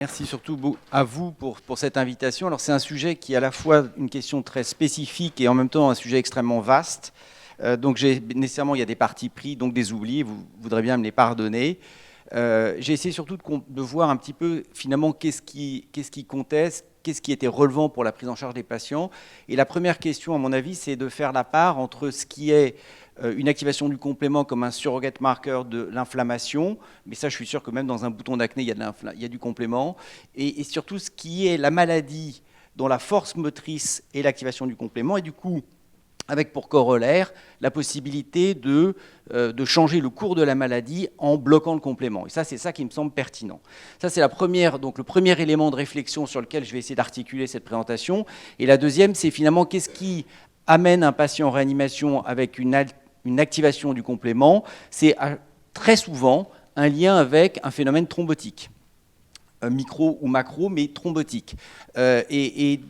Merci surtout à vous pour cette invitation. Alors c'est un sujet qui est à la fois une question très spécifique et en même temps un sujet extrêmement vaste. Donc nécessairement il y a des partis pris, donc des oublis, vous voudrez bien me les pardonner. J'ai essayé surtout de voir un petit peu finalement qu'est-ce qui comptait, qu'est-ce qui était relevant pour la prise en charge des patients. Et la première question à mon avis c'est de faire la part entre ce qui est une activation du complément comme un surrogate marqueur de l'inflammation, mais ça je suis sûr que même dans un bouton d'acné il y a du complément, et surtout ce qui est la maladie dont la force motrice est l'activation du complément, et du coup avec pour corollaire la possibilité de changer le cours de la maladie en bloquant le complément. Et ça, c'est ça qui me semble pertinent. Ça, c'est donc le premier élément de réflexion sur lequel je vais essayer d'articuler cette présentation. Et la deuxième, c'est finalement qu'est-ce qui amène un patient en réanimation avec une activation du complément. C'est très souvent un lien avec un phénomène thrombotique. Micro ou macro, mais thrombotique. Et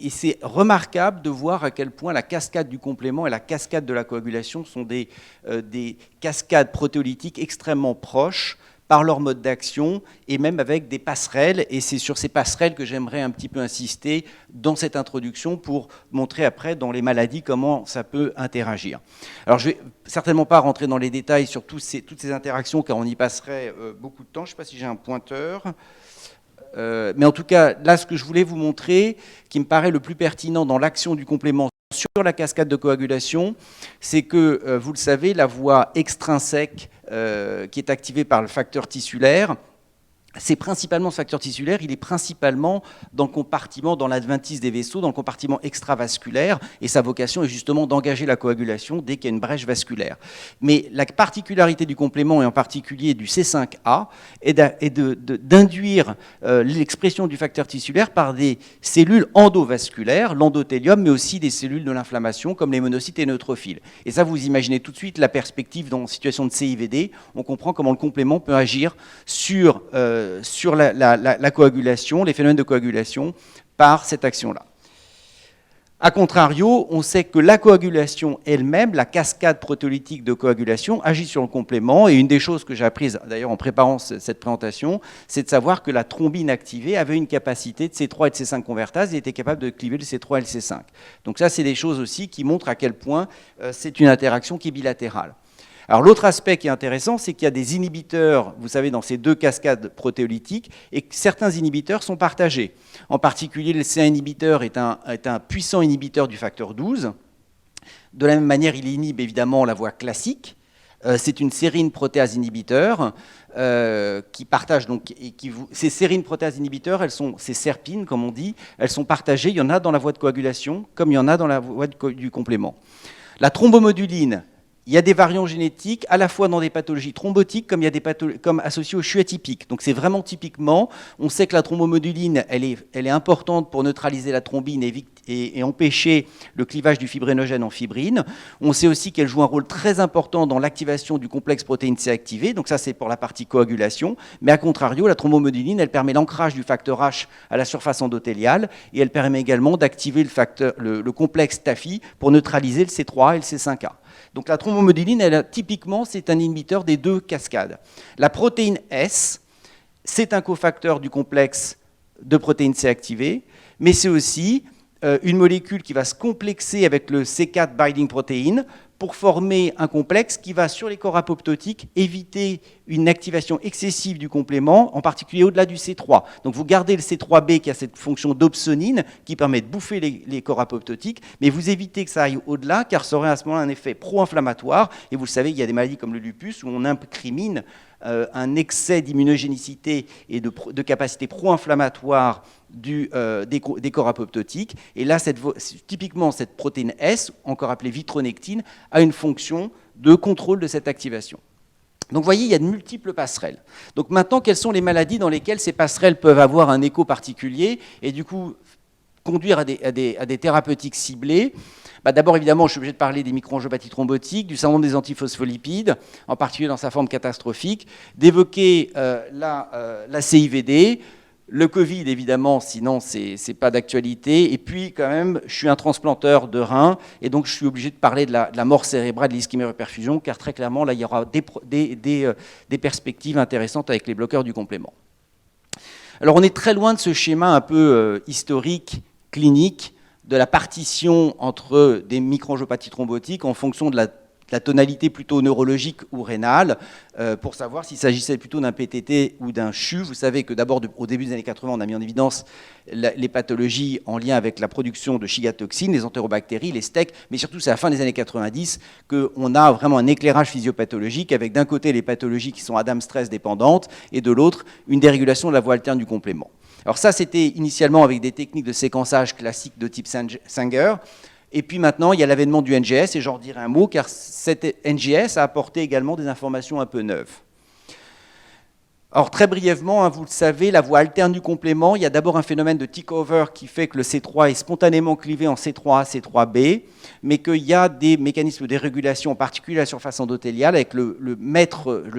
c'est remarquable de voir à quel point la cascade du complément et la cascade de la coagulation sont des cascades protéolytiques extrêmement proches par leur mode d'action et même avec des passerelles. Et c'est sur ces passerelles que j'aimerais un petit peu insister dans cette introduction pour montrer après dans les maladies comment ça peut interagir. Alors je ne vais certainement pas rentrer dans les détails sur toutes ces interactions car on y passerait beaucoup de temps. Je ne sais pas si j'ai un pointeur. Mais en tout cas, là, ce que je voulais vous montrer, qui me paraît le plus pertinent dans l'action du complément sur la cascade de coagulation, c'est que, vous le savez, la voie extrinsèque qui est activée par le facteur tissulaire, c'est principalement ce facteur tissulaire, il est principalement dans le compartiment, dans l'adventice des vaisseaux, dans le compartiment extravasculaire, et sa vocation est justement d'engager la coagulation dès qu'il y a une brèche vasculaire. Mais la particularité du complément, et en particulier du C5A, est d'induire l'expression du facteur tissulaire par des cellules endovasculaires, l'endothélium, mais aussi des cellules de l'inflammation, comme les monocytes et neutrophiles. Et ça, vous imaginez tout de suite la perspective dans une situation de CIVD, on comprend comment le complément peut agir sur la coagulation, les phénomènes de coagulation, par cette action-là. A contrario, on sait que la coagulation elle-même, la cascade protéolytique de coagulation, agit sur le complément. Et une des choses que j'ai apprises, d'ailleurs en préparant cette présentation, c'est de savoir que la thrombine activée avait une capacité de C3 et de C5 convertase et était capable de cliver le C3 et le C5. Donc ça, c'est des choses aussi qui montrent à quel point c'est une interaction qui est bilatérale. Alors l'autre aspect qui est intéressant, c'est qu'il y a des inhibiteurs, vous savez, dans ces deux cascades protéolytiques, et que certains inhibiteurs sont partagés. En particulier, le C1 inhibiteur est un puissant inhibiteur du facteur 12. De la même manière, il inhibe évidemment la voie classique. C'est une sérine protéase inhibiteur qui partage donc. Ces sérines protéase inhibiteurs, ces serpines, comme on dit, elles sont partagées. Il y en a dans la voie de coagulation, comme il y en a dans la voie du complément. La thrombomoduline. Il y a des variants génétiques à la fois dans des pathologies thrombotiques comme il y a des comme associées au CHU atypique. Donc c'est vraiment typiquement, on sait que la thrombomoduline, elle est importante pour neutraliser la thrombine et empêcher le clivage du fibrinogène en fibrine. On sait aussi qu'elle joue un rôle très important dans l'activation du complexe protéine C activé. Donc ça c'est pour la partie coagulation. Mais à contrario, la thrombomoduline, elle permet l'ancrage du facteur H à la surface endothéliale et elle permet également d'activer le complexe TAFI pour neutraliser le C3 et le C5A. Donc la thrombomoduline, typiquement, c'est un inhibiteur des deux cascades. La protéine S, c'est un cofacteur du complexe de protéine C activée, mais c'est aussi une molécule qui va se complexer avec le C4 binding protein pour former un complexe qui va, sur les corps apoptotiques, éviter une activation excessive du complément, en particulier au-delà du C3. Donc vous gardez le C3b qui a cette fonction d'opsonine qui permet de bouffer les corps apoptotiques, mais vous évitez que ça aille au-delà, car ça aurait à ce moment-là un effet pro-inflammatoire. Et vous le savez, il y a des maladies comme le lupus où on incrimine un excès d'immunogénicité et de capacité pro-inflammatoire des corps apoptotiques. Et là, typiquement, cette protéine S, encore appelée vitronectine, a une fonction de contrôle de cette activation. Donc vous voyez, il y a de multiples passerelles. Donc maintenant, quelles sont les maladies dans lesquelles ces passerelles peuvent avoir un écho particulier et du coup conduire à des thérapeutiques ciblées? D'abord, évidemment, je suis obligé de parler des microangiopathies thrombotiques, du syndrome des antiphospholipides, en particulier dans sa forme catastrophique, d'évoquer la CIVD, le Covid, évidemment, sinon c'est pas d'actualité. Et puis, quand même, je suis un transplanteur de reins, et donc je suis obligé de parler de la mort cérébrale, de l'ischémie-reperfusion, car très clairement, là, il y aura des perspectives intéressantes avec les bloqueurs du complément. Alors on est très loin de ce schéma un peu historique, clinique, de la partition entre des microangiopathies thrombotiques en fonction de la tonalité plutôt neurologique ou rénale, pour savoir s'il s'agissait plutôt d'un PTT ou d'un CHU. Vous savez que d'abord, au début des années 80, on a mis en évidence les pathologies en lien avec la production de chigatoxines, les entérobactéries, les STEC, mais surtout c'est à la fin des années 90 qu'on a vraiment un éclairage physiopathologique avec d'un côté les pathologies qui sont ADAM-stress dépendantes et de l'autre une dérégulation de la voie alterne du complément. Alors ça, c'était initialement avec des techniques de séquençage classiques de type Sanger. Et puis maintenant, il y a l'avènement du NGS, et j'en dirai un mot, car cet NGS a apporté également des informations un peu neuves. Alors très brièvement, vous le savez, la voie alterne du complément, il y a d'abord un phénomène de tick-over qui fait que le C3 est spontanément clivé en C3A, C3B, mais qu'il y a des mécanismes de dérégulation, en particulier la surface endothéliale, avec le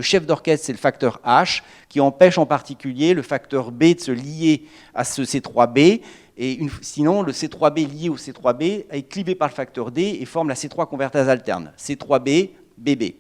chef d'orchestre, c'est le facteur H, qui empêche en particulier le facteur B de se lier à ce C3B, et sinon le C3B lié au C3B est clivé par le facteur D et forme la C3 convertase alterne, C3B, BB.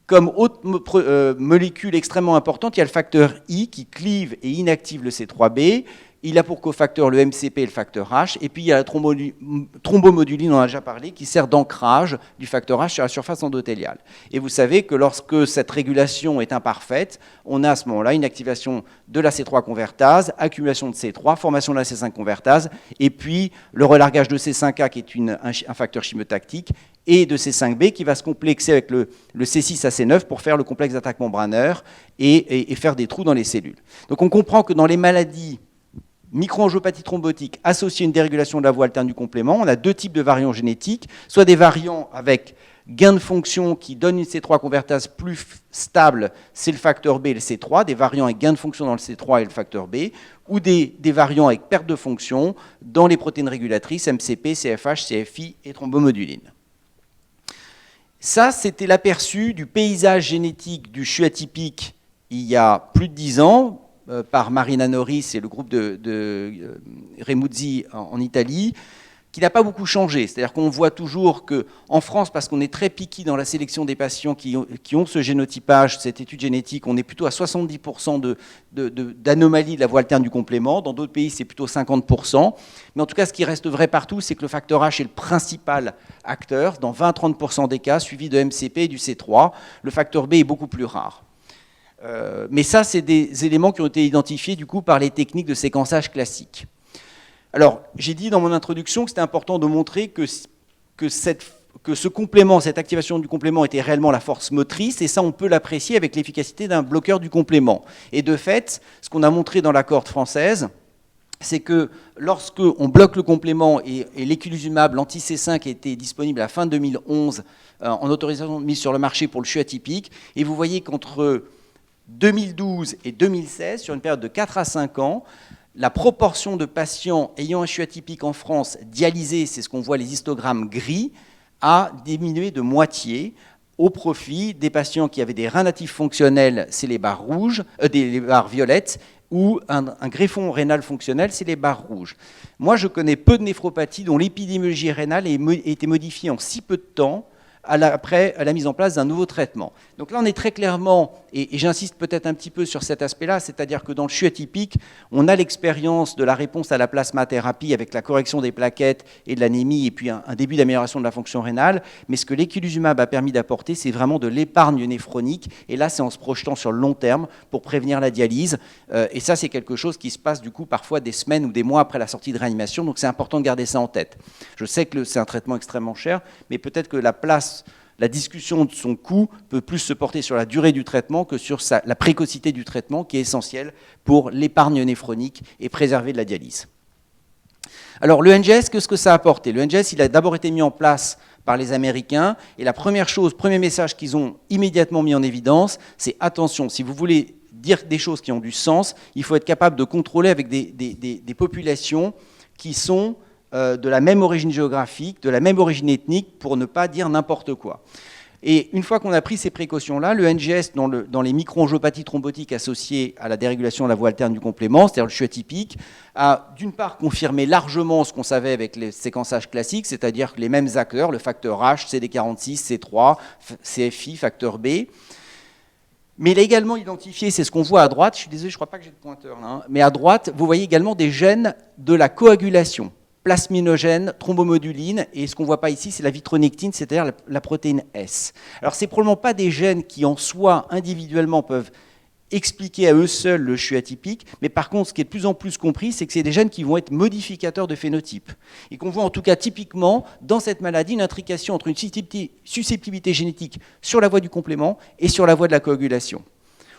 Comme autre molécule extrêmement importante, il y a le facteur I qui clive et inactive le C3B. Il a pour cofacteur le MCP et le facteur H. Et puis il y a la thrombomoduline, on en a déjà parlé, qui sert d'ancrage du facteur H sur la surface endothéliale. Et vous savez que lorsque cette régulation est imparfaite, on a à ce moment-là une activation de la C3 convertase, accumulation de C3, formation de la C5 convertase, et puis le relargage de C5A qui est un facteur chimiotactique, et de C5B qui va se complexer avec le C6 à C9 pour faire le complexe d'attaque membranaire et faire des trous dans les cellules. Donc on comprend que dans les maladies microangiopathie thrombotique associée à une dérégulation de la voie alterne du complément, on a deux types de variants génétiques, soit des variants avec gain de fonction qui donnent une C3 convertase plus stable, c'est le facteur B et le C3, des variants avec gain de fonction dans le C3 et le facteur B, ou des variants avec perte de fonction dans les protéines régulatrices MCP, CFH, CFI et thrombomoduline. Ça, c'était l'aperçu du paysage génétique du CHU atypique il y a plus de 10 ans, par Marina Norris et le groupe de Remuzzi en Italie, qui n'a pas beaucoup changé. C'est-à-dire qu'on voit toujours qu'en France, parce qu'on est très piqué dans la sélection des patients qui ont ce génotypage, cette étude génétique, on est plutôt à 70% d'anomalies de la voie alterne du complément. Dans d'autres pays, c'est plutôt 50%. Mais en tout cas, ce qui reste vrai partout, c'est que le facteur H est le principal acteur, dans 20-30% des cas, suivi de MCP et du C3. Le facteur B est beaucoup plus rare. Mais ça, c'est des éléments qui ont été identifiés du coup par les techniques de séquençage classiques. Alors, j'ai dit dans mon introduction que c'était important de montrer que ce complément, cette activation du complément était réellement la force motrice, et ça, on peut l'apprécier avec l'efficacité d'un bloqueur du complément. Et de fait, ce qu'on a montré dans la cohorte française, c'est que lorsqu'on bloque le complément et l'éculizumab, l'anti-C5, était disponible à la fin 2011 en autorisation de mise sur le marché pour le CHU atypique, et vous voyez qu'entre 2012 et 2016, sur une période de 4 à 5 ans, la proportion de patients ayant un CHU atypique en France dialysés, c'est ce qu'on voit les histogrammes gris, a diminué de moitié au profit des patients qui avaient des reins natifs fonctionnels, c'est les barres rouges, les barres violettes, ou un greffon rénal fonctionnel, c'est les barres rouges. Moi, je connais peu de néphropathies dont l'épidémiologie rénale a été modifiée en si peu de temps après la mise en place d'un nouveau traitement. Donc là, on est très clairement, et j'insiste peut-être un petit peu sur cet aspect-là, c'est-à-dire que dans le CHU atypique, on a l'expérience de la réponse à la plasmathérapie avec la correction des plaquettes et de l'anémie, et puis un début d'amélioration de la fonction rénale, mais ce que l'éculizumab a permis d'apporter, c'est vraiment de l'épargne néphronique, et là, c'est en se projetant sur le long terme pour prévenir la dialyse, et ça, c'est quelque chose qui se passe du coup parfois des semaines ou des mois après la sortie de réanimation, donc c'est important de garder ça en tête. Je sais que c'est un traitement extrêmement cher, mais peut-être que la discussion de son coût peut plus se porter sur la durée du traitement que sur la précocité du traitement, qui est essentielle pour l'épargne néphronique et préserver de la dialyse. Alors le NGS, qu'est-ce que ça a apporté? Le NGS, il a d'abord été mis en place par les Américains, et la première chose, premier message qu'ils ont immédiatement mis en évidence, c'est attention, si vous voulez dire des choses qui ont du sens, il faut être capable de contrôler avec des populations qui sont de la même origine géographique, de la même origine ethnique, pour ne pas dire n'importe quoi. Et une fois qu'on a pris ces précautions-là, le NGS, dans les microangiopathies thrombotiques associées à la dérégulation de la voie alterne du complément, c'est-à-dire le CHU atypique, a d'une part confirmé largement ce qu'on savait avec les séquençages classiques, c'est-à-dire que les mêmes acteurs, le facteur H, CD46, C3, CFI, facteur B, Mais il a également identifié, c'est ce qu'on voit à droite, je suis désolé, je ne crois pas que j'ai le pointeur là, hein, mais à droite, vous voyez également des gènes de la coagulation, plasminogène, thrombomoduline, et ce qu'on ne voit pas ici, c'est la vitronectine, c'est-à-dire la protéine S. Alors, ce n'est probablement pas des gènes qui, en soi, individuellement, peuvent expliquer à eux seuls le CHU atypique, mais par contre, ce qui est de plus en plus compris, c'est que c'est des gènes qui vont être modificateurs de phénotype. Et qu'on voit en tout cas typiquement dans cette maladie une intrication entre une susceptibilité génétique sur la voie du complément et sur la voie de la coagulation.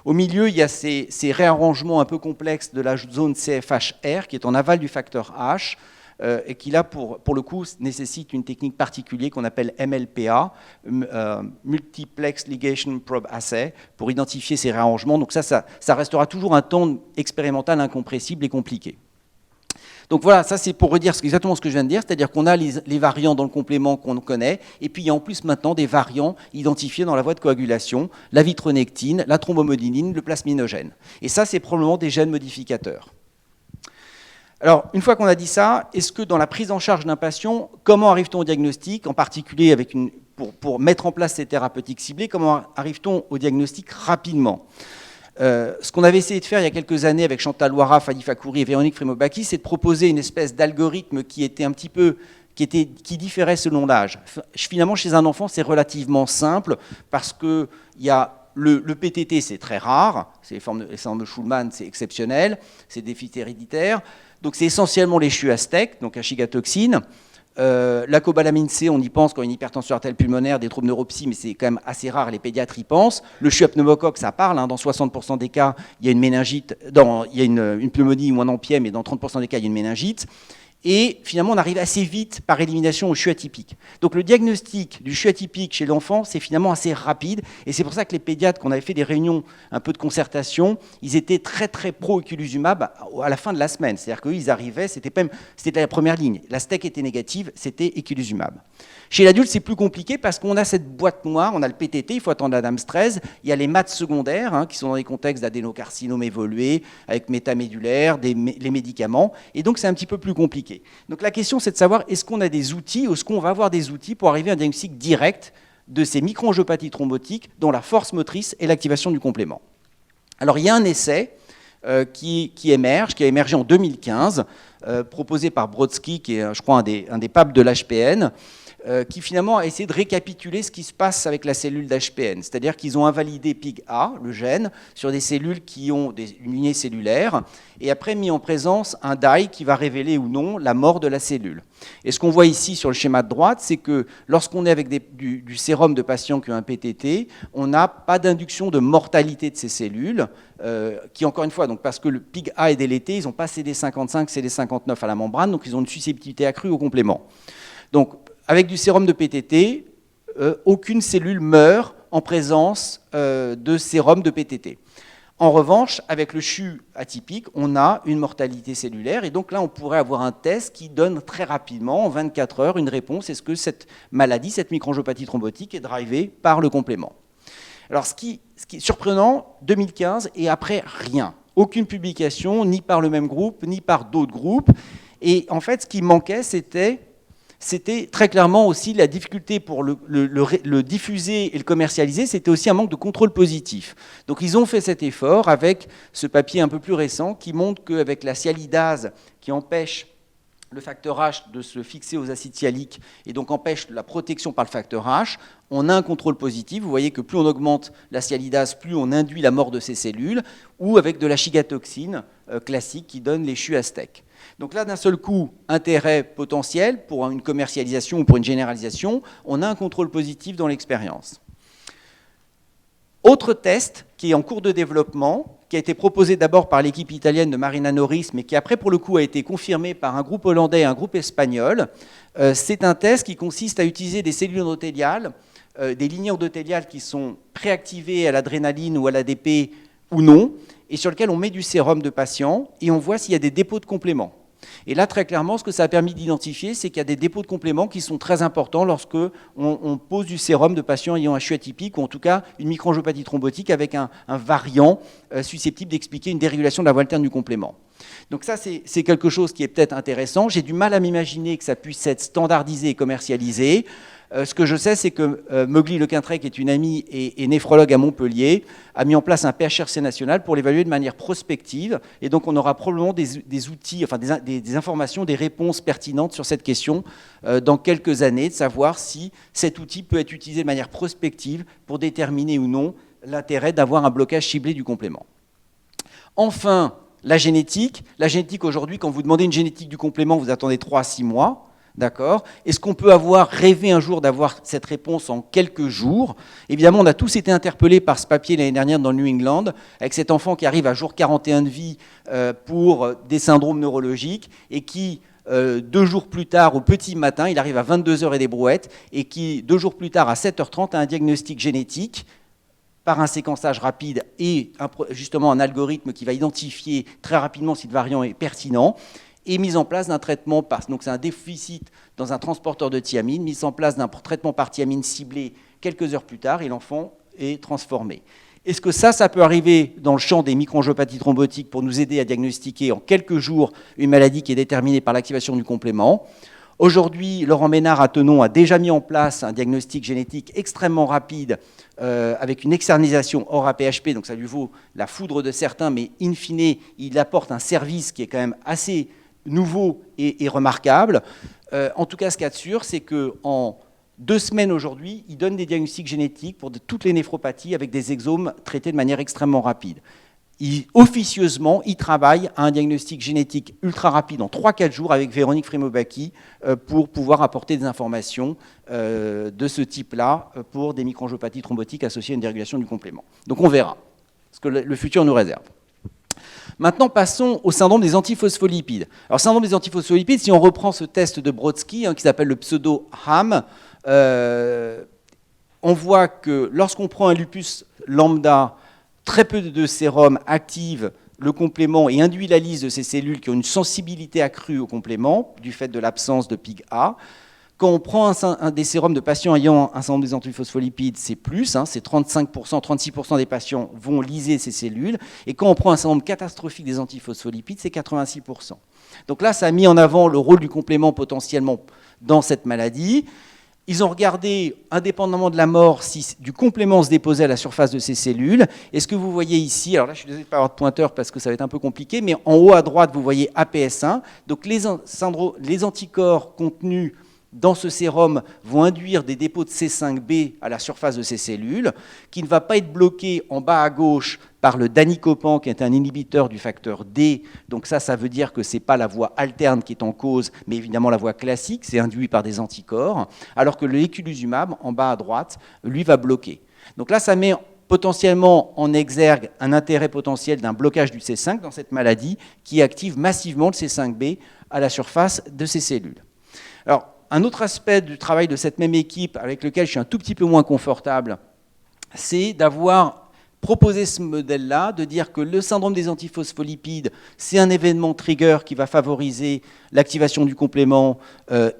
Au milieu, il y a ces réarrangements un peu complexes de la zone CFHR, qui est en aval du facteur H, et qui là, pour le coup, nécessite une technique particulière qu'on appelle MLPA, Multiplex Ligation Probe Assay, pour identifier ces réarrangements. Donc ça restera toujours un temps expérimental incompressible et compliqué. Donc voilà, ça c'est pour redire exactement ce que je viens de dire, c'est-à-dire qu'on a les variants dans le complément qu'on connaît, et puis il y a en plus maintenant des variants identifiés dans la voie de coagulation, la vitronectine, la thrombomoduline, le plasminogène. Et ça, c'est probablement des gènes modificateurs. Alors, une fois qu'on a dit ça, est-ce que dans la prise en charge d'un patient, comment arrive-t-on au diagnostic, en particulier pour mettre en place ces thérapeutiques ciblées, comment arrive-t-on au diagnostic rapidement ? Ce qu'on avait essayé de faire il y a quelques années avec Chantal Loira, Fadi Fakouri et Véronique Frémaux-Bacchi, c'est de proposer une espèce d'algorithme qui était un petit peu qui différait selon l'âge. Finalement, chez un enfant, c'est relativement simple parce que il y a le PTT, c'est très rare, c'est les formes de Schulman, c'est exceptionnel, c'est déficit héréditaire. Donc c'est essentiellement les CHU Aztec, donc achigatoxine. La cobalamine C, on y pense quand il y a une hypertension artérielle pulmonaire, des troubles neuropsy, mais c'est quand même assez rare, les pédiatres y pensent. Le CHU à pneumocoque, ça parle, hein, dans 60% des cas, il y a une méningite, il y a une pneumonie ou un empième, mais dans 30% des cas, il y a une méningite. Et finalement, on arrive assez vite par élimination au CHU atypique. Donc le diagnostic du CHU atypique chez l'enfant, c'est finalement assez rapide. Et c'est pour ça que les pédiatres, quand on avait fait des réunions un peu de concertation, ils étaient très très pro-eculizumab à la fin de la semaine. C'est-à-dire qu'eux, ils arrivaient, c'était la première ligne. La STEC était négative, c'était eculizumab. Chez l'adulte, c'est plus compliqué parce qu'on a cette boîte noire, on a le PTT, il faut attendre la DAMS 13, il y a les maths secondaires, hein, qui sont dans des contextes d'adénocarcinome évolué, avec métamédulaire, les médicaments, et donc c'est un petit peu plus compliqué. Donc la question, c'est de savoir, est-ce qu'on a des outils, ou est-ce qu'on va avoir des outils pour arriver à un diagnostic direct de ces microangiopathies thrombotiques dont la force motrice est l'activation du complément. Alors il y a un essai qui a émergé en 2015, proposé par Brodsky, qui est, je crois, un des papes de l'HPN, qui finalement a essayé de récapituler ce qui se passe avec la cellule d'HPN. C'est-à-dire qu'ils ont invalidé PIG-A, le gène, sur des cellules qui ont une lignée cellulaire, et après mis en présence un dye qui va révéler ou non la mort de la cellule. Et ce qu'on voit ici sur le schéma de droite, c'est que lorsqu'on est avec du sérum de patients qui ont un PTT, on n'a pas d'induction de mortalité de ces cellules, qui encore une fois, donc parce que le PIG-A est délété, ils n'ont pas CD55, CD59 à la membrane, donc ils ont une susceptibilité accrue au complément. Donc, avec du sérum de PTT, aucune cellule meurt en présence de sérum de PTT. En revanche, avec le CHU atypique, on a une mortalité cellulaire, et donc là, on pourrait avoir un test qui donne très rapidement, en 24 heures, une réponse. Est-ce que cette maladie, cette microangiopathie thrombotique, est drivée par le complément? Alors, ce qui est surprenant, 2015, et après, rien. Aucune publication, ni par le même groupe, ni par d'autres groupes. Et en fait, ce qui manquait, c'était très clairement aussi la difficulté pour le diffuser et le commercialiser, c'était aussi un manque de contrôle positif. Donc ils ont fait cet effort avec ce papier un peu plus récent qui montre qu'avec la sialidase qui empêche le facteur H de se fixer aux acides sialiques et donc empêche la protection par le facteur H, on a un contrôle positif. Vous voyez que plus on augmente la sialidase, plus on induit la mort de ces cellules, ou avec de la chigatoxine classique qui donne les CHU Aztec. Donc là, d'un seul coup, intérêt potentiel pour une commercialisation ou pour une généralisation, on a un contrôle positif dans l'expérience. Autre test qui est en cours de développement, qui a été proposé d'abord par l'équipe italienne de Marina Norris, mais qui après, pour le coup, a été confirmé par un groupe hollandais et un groupe espagnol. C'est un test qui consiste à utiliser des cellules endothéliales, des lignées endothéliales qui sont préactivées à l'adrénaline ou à l'ADP ou non, et sur lequel on met du sérum de patient, et on voit s'il y a des dépôts de compléments. Et là, très clairement, ce que ça a permis d'identifier, c'est qu'il y a des dépôts de compléments qui sont très importants lorsque on pose du sérum de patients ayant un CHU atypique, ou en tout cas une microangiopathie thrombotique avec un variant susceptible d'expliquer une dérégulation de la voie alterne du complément. Donc ça, c'est quelque chose qui est peut-être intéressant. J'ai du mal à m'imaginer que ça puisse être standardisé et commercialisé. Ce que je sais, c'est que Mowgli Lequintrey, qui est une amie et néphrologue à Montpellier, a mis en place un PHRC national pour l'évaluer de manière prospective. Et donc, on aura probablement des outils, enfin des informations, des réponses pertinentes sur cette question dans quelques années, de savoir si cet outil peut être utilisé de manière prospective pour déterminer ou non l'intérêt d'avoir un blocage ciblé du complément. Enfin, la génétique. La génétique, aujourd'hui, quand vous demandez une génétique du complément, vous attendez 3 à 6 mois. D'accord. Est-ce qu'on peut rêver un jour d'avoir cette réponse en quelques jours? Évidemment, on a tous été interpellés par ce papier l'année dernière dans le New England, avec cet enfant qui arrive à jour 41 de vie pour des syndromes neurologiques et qui, 2 jours plus tard, au petit matin, il arrive à 22h et des brouettes, et qui, 2 jours plus tard, à 7h30, a un diagnostic génétique par un séquençage rapide et justement un algorithme qui va identifier très rapidement si le variant est pertinent, et mise en place d'un traitement donc c'est un déficit dans un transporteur de thiamine, mise en place d'un traitement par thiamine ciblé quelques heures plus tard, et l'enfant est transformé. Est-ce que ça peut arriver dans le champ des microangiopathies thrombotiques pour nous aider à diagnostiquer en quelques jours une maladie qui est déterminée par l'activation du complément? Aujourd'hui, Laurent Ménard à Tenon a déjà mis en place un diagnostic génétique extrêmement rapide avec une externisation hors APHP, donc ça lui vaut la foudre de certains, mais in fine, il apporte un service qui est quand même assez nouveau et remarquable. En tout cas, ce qu'il y a de sûr, c'est qu'en 2 semaines aujourd'hui, il donne des diagnostics génétiques pour toutes les néphropathies avec des exomes traités de manière extrêmement rapide. Officieusement, il travaille à un diagnostic génétique ultra rapide en 3-4 jours avec Véronique Frémaux-Bacchi pour pouvoir apporter des informations de ce type-là pour des microangiopathies thrombotiques associées à une dérégulation du complément. Donc on verra ce que le futur nous réserve. Maintenant, passons au syndrome des antiphospholipides. Alors, syndrome des antiphospholipides, si on reprend ce test de Brodsky, qui s'appelle le pseudo-HAM, on voit que lorsqu'on prend un lupus lambda, très peu de sérum active le complément et induit la lyse de ces cellules qui ont une sensibilité accrue au complément, du fait de l'absence de PIG-A. Quand on prend un des sérums de patients ayant un syndrome des antiphospholipides, c'est plus, c'est 35%, 36% des patients vont lyser ces cellules. Et quand on prend un syndrome catastrophique des antiphospholipides, c'est 86%. Donc là, ça a mis en avant le rôle du complément potentiellement dans cette maladie. Ils ont regardé, indépendamment de la mort, si du complément se déposait à la surface de ces cellules. Et ce que vous voyez ici, alors là, je suis désolé de ne pas avoir de pointeur parce que ça va être un peu compliqué, mais en haut à droite, vous voyez APS1. Donc les anticorps contenus dans ce sérum vont induire des dépôts de C5b à la surface de ces cellules, qui ne va pas être bloqué en bas à gauche par le danicopan, qui est un inhibiteur du facteur D. Donc ça veut dire que ce n'est pas la voie alterne qui est en cause, mais évidemment la voie classique, c'est induit par des anticorps, alors que le eculizumab, en bas à droite, lui va bloquer. Donc là, ça met potentiellement en exergue un intérêt potentiel d'un blocage du C5 dans cette maladie qui active massivement le C5b à la surface de ces cellules. Alors, un autre aspect du travail de cette même équipe, avec lequel je suis un tout petit peu moins confortable, c'est d'avoir proposé ce modèle-là, de dire que le syndrome des antiphospholipides, c'est un événement trigger qui va favoriser l'activation du complément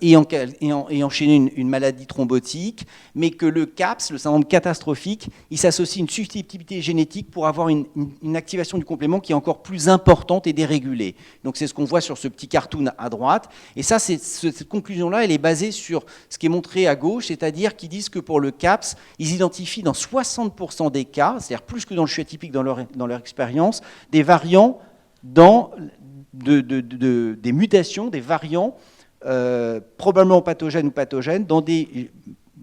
et enchaîner une maladie thrombotique, mais que le CAPS, le syndrome catastrophique, il s'associe à une susceptibilité génétique pour avoir une activation du complément qui est encore plus importante et dérégulée. Donc c'est ce qu'on voit sur ce petit cartoon à droite. Et ça, cette conclusion-là, elle est basée sur ce qui est montré à gauche, c'est-à-dire qu'ils disent que pour le CAPS, ils identifient dans 60% des cas, c'est-à-dire plus que dans le flux atypique dans leur expérience, des variants des mutations, des variants probablement pathogènes ou pathogènes dans des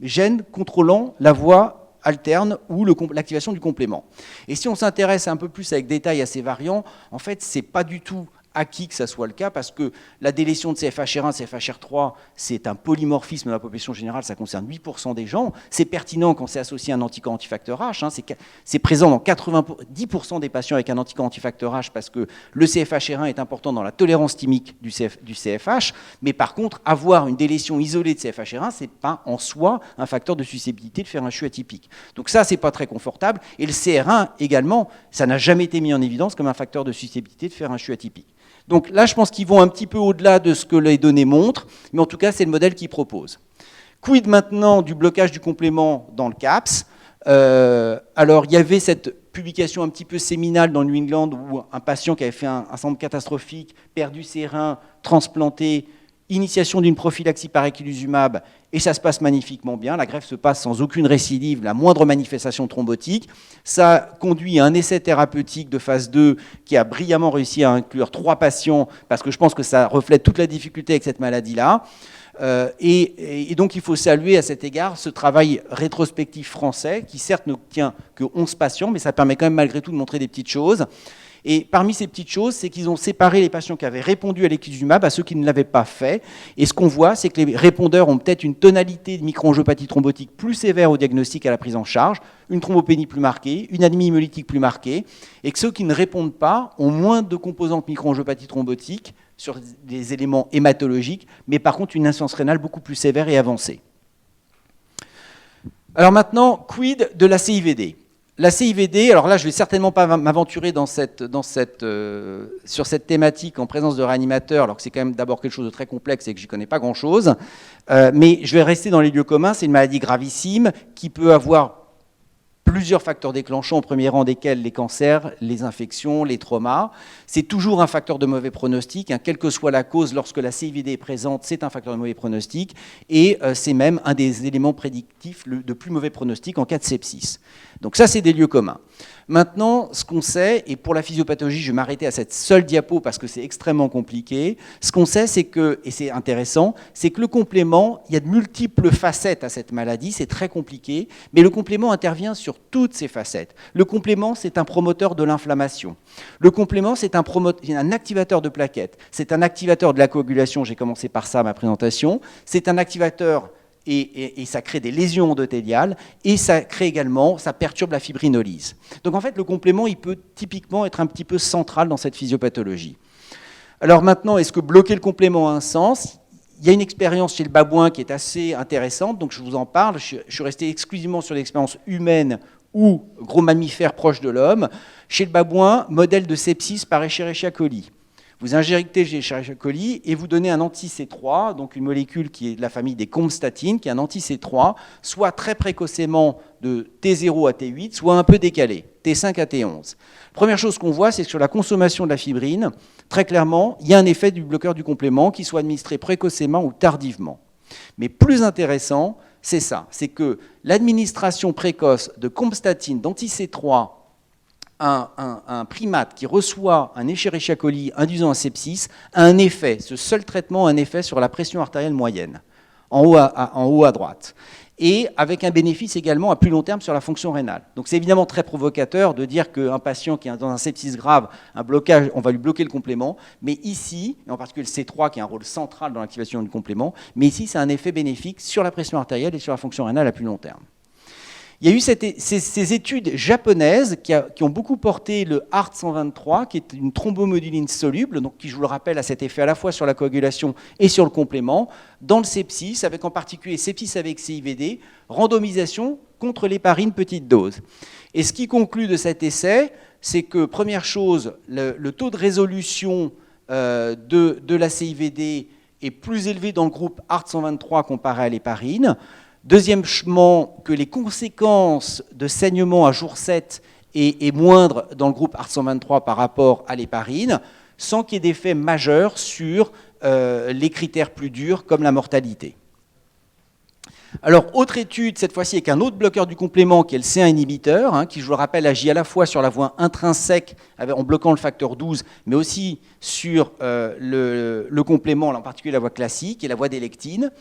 gènes contrôlant la voie alterne ou l'activation du complément. Et si on s'intéresse un peu plus avec détail à ces variants, en fait, ce n'est pas du tout acquis que ça soit le cas, parce que la délétion de CFHR1, CFHR3, c'est un polymorphisme dans la population générale, ça concerne 8% des gens. C'est pertinent quand c'est associé à un anticorps antifacteur H, c'est présent dans 10% des patients avec un anticorps antifacteur H, parce que le CFHR1 est important dans la tolérance thymique du CFH, mais par contre, avoir une délétion isolée de CFHR1, ce n'est pas en soi un facteur de susceptibilité de faire un CHU atypique. Donc ça, c'est pas très confortable. Et le CR1 également, ça n'a jamais été mis en évidence comme un facteur de susceptibilité de faire un CHU atypique. Donc là, je pense qu'ils vont un petit peu au-delà de ce que les données montrent, mais en tout cas, c'est le modèle qu'ils proposent. Quid maintenant du blocage du complément dans le CAPS? Alors, il y avait cette publication un petit peu séminale dans New England où un patient qui avait fait un syndrome catastrophique, perdu ses reins, transplanté, initiation d'une prophylaxie par eculizumab, et ça se passe magnifiquement bien. La greffe se passe sans aucune récidive, la moindre manifestation thrombotique. Ça conduit à un essai thérapeutique de phase 2 qui a brillamment réussi à inclure 3 patients, parce que je pense que ça reflète toute la difficulté avec cette maladie-là. Et donc il faut saluer à cet égard ce travail rétrospectif français, qui certes ne tient que 11 patients, mais ça permet quand même malgré tout de montrer des petites choses. Et parmi ces petites choses, c'est qu'ils ont séparé les patients qui avaient répondu à l'eculizumab à ceux qui ne l'avaient pas fait. Et ce qu'on voit, c'est que les répondeurs ont peut-être une tonalité de microangiopathie thrombotique plus sévère au diagnostic et à la prise en charge, une thrombopénie plus marquée, une anémie hémolytique plus marquée, et que ceux qui ne répondent pas ont moins de composantes microangiopathie thrombotique sur des éléments hématologiques, mais par contre une insuffisance rénale beaucoup plus sévère et avancée. Alors maintenant, quid de la CIVD ? La CIVD, alors là je ne vais certainement pas m'aventurer sur cette thématique en présence de réanimateurs, alors que c'est quand même d'abord quelque chose de très complexe et que je n'y connais pas grand-chose, mais je vais rester dans les lieux communs. C'est une maladie gravissime qui peut avoir plusieurs facteurs déclenchants, au premier rang desquels les cancers, les infections, les traumas. C'est toujours un facteur de mauvais pronostic, hein, quelle que soit la cause, lorsque la CIVD est présente, c'est un facteur de mauvais pronostic, et c'est même un des éléments prédictifs de plus mauvais pronostic en cas de sepsis. Donc ça, c'est des lieux communs. Maintenant, ce qu'on sait, et pour la physiopathologie, je vais m'arrêter à cette seule diapo parce que c'est extrêmement compliqué, ce qu'on sait, c'est que, et c'est intéressant, c'est que le complément, il y a de multiples facettes à cette maladie, c'est très compliqué, mais le complément intervient sur toutes ces facettes. Le complément, c'est un promoteur de l'inflammation. Le complément, c'est un activateur de plaquettes, c'est un activateur de la coagulation, j'ai commencé par ça ma présentation, c'est un activateur et ça crée des lésions endothéliales, et ça perturbe la fibrinolyse. Donc en fait, le complément, il peut typiquement être un petit peu central dans cette physiopathologie. Alors maintenant, est-ce que bloquer le complément a un sens ? Il y a une expérience chez le babouin qui est assez intéressante, donc je vous en parle. Je suis resté exclusivement sur l'expérience humaine ou gros mammifère proche de l'homme. Chez le babouin, modèle de sepsis par Escherichia coli. Vous injectez Escherichia coli et vous donnez un anti-C3, donc une molécule qui est de la famille des comstatines, qui est un anti-C3, soit très précocement de T0 à T8, soit un peu décalé, T5 à T11. Première chose qu'on voit, c'est que sur la consommation de la fibrine, très clairement, il y a un effet du bloqueur du complément qui soit administré précocement ou tardivement. Mais plus intéressant, c'est ça, c'est que l'administration précoce de comstatine, d'anti-C3, un primate qui reçoit un Escherichia coli induisant un sepsis a un effet, ce seul traitement a un effet sur la pression artérielle moyenne, en haut à droite, et avec un bénéfice également à plus long terme sur la fonction rénale. Donc c'est évidemment très provocateur de dire qu'un patient qui est dans un sepsis grave, un blocage, on va lui bloquer le complément, mais ici, et en particulier le C3 qui a un rôle central dans l'activation du complément, mais ici c'est un effet bénéfique sur la pression artérielle et sur la fonction rénale à plus long terme. Il y a eu ces études japonaises qui ont beaucoup porté le HART-123, qui est une thrombomoduline soluble, donc qui, je vous le rappelle, a cet effet à la fois sur la coagulation et sur le complément, dans le sepsis, avec en particulier sepsis avec CIVD, randomisation contre l'héparine petite dose. Et ce qui conclut de cet essai, c'est que, première chose, le taux de résolution de la CIVD est plus élevé dans le groupe HART-123 comparé à l'héparine. Deuxièmement, que les conséquences de saignement à jour 7 est moindre dans le groupe HART-123 par rapport à l'héparine, sans qu'il y ait d'effet majeur sur les critères plus durs comme la mortalité. Alors, autre étude, cette fois-ci avec un autre bloqueur du complément qui est le C1 inhibiteur, hein, qui, je vous le rappelle, agit à la fois sur la voie intrinsèque en bloquant le facteur 12, mais aussi sur le complément, en particulier la voie classique et la voie des lectines.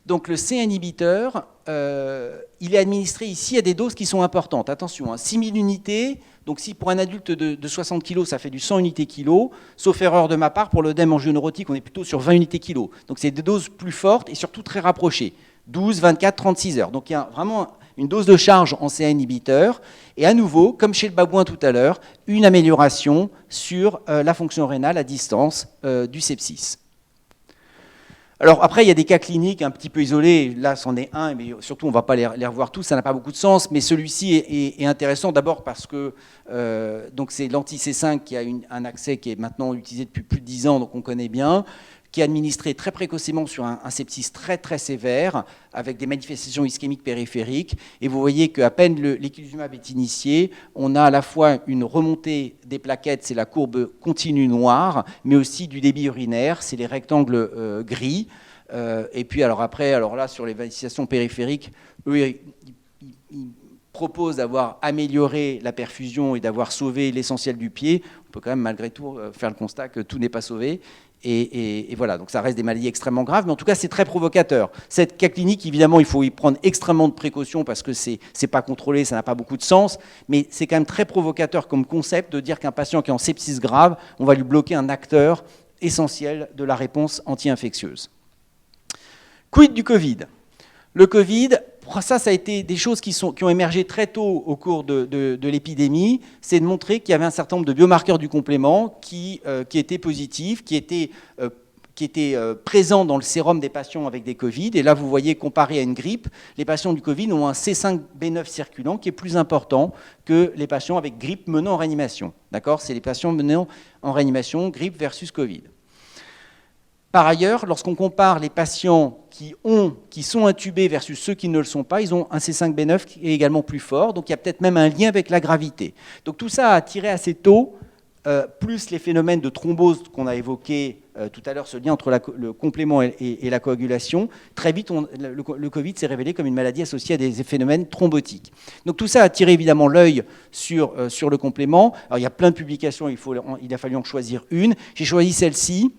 Donc le C inhibiteur, il est administré ici à des doses qui sont importantes. Attention, hein, 6000 unités, donc si pour un adulte de 60 kg, ça fait du 100 unités kg, sauf erreur de ma part, pour l'œdème angioneurotique, on est plutôt sur 20 unités kg. Donc c'est des doses plus fortes et surtout très rapprochées, 12, 24, 36 heures. Donc il y a vraiment une dose de charge en C1 inhibiteur, et à nouveau, comme chez le babouin tout à l'heure, une amélioration sur la fonction rénale à distance du sepsis. Alors après, il y a des cas cliniques un petit peu isolés, là c'en est un, mais surtout on ne va pas les revoir tous, ça n'a pas beaucoup de sens, mais celui-ci est intéressant d'abord parce que donc c'est l'anti-C5 qui a un accès qui est maintenant utilisé depuis plus de 10 ans, donc on connaît bien, qui est administré très précocement sur un sepsis très très sévère, avec des manifestations ischémiques périphériques. Et vous voyez qu'à peine l'éculizumab est initié, on a à la fois une remontée des plaquettes, c'est la courbe continue noire, mais aussi du débit urinaire, c'est les rectangles gris. Et puis alors après, alors là sur les manifestations périphériques, eux, ils proposent d'avoir amélioré la perfusion et d'avoir sauvé l'essentiel du pied. On peut quand même malgré tout faire le constat que tout n'est pas sauvé. Et voilà, donc ça reste des maladies extrêmement graves, mais en tout cas c'est très provocateur. Cette cas clinique, évidemment, il faut y prendre extrêmement de précautions parce que c'est pas contrôlé, ça n'a pas beaucoup de sens, mais c'est quand même très provocateur comme concept de dire qu'un patient qui est en sepsis grave, on va lui bloquer un acteur essentiel de la réponse anti-infectieuse. Quid du Covid? Le Covid, ça a été des choses qui ont émergé très tôt au cours de l'épidémie, c'est de montrer qu'il y avait un certain nombre de biomarqueurs du complément qui étaient positifs, qui étaient présents dans le sérum des patients avec des Covid. Et là, vous voyez, comparé à une grippe, les patients du Covid ont un C5b9 circulant qui est plus important que les patients avec grippe menant en réanimation. D'accord? C'est les patients menant en réanimation, grippe versus Covid. Par ailleurs, lorsqu'on compare les patients qui sont intubés versus ceux qui ne le sont pas, ils ont un C5b9 qui est également plus fort, donc il y a peut-être même un lien avec la gravité. Donc tout ça a attiré assez tôt, plus les phénomènes de thrombose qu'on a évoqués tout à l'heure, ce lien entre le complément et la coagulation. Très vite, le Covid s'est révélé comme une maladie associée à des phénomènes thrombotiques. Donc tout ça a attiré évidemment l'œil sur le complément. Alors il y a plein de publications, il a fallu en choisir une. J'ai choisi celle-ci,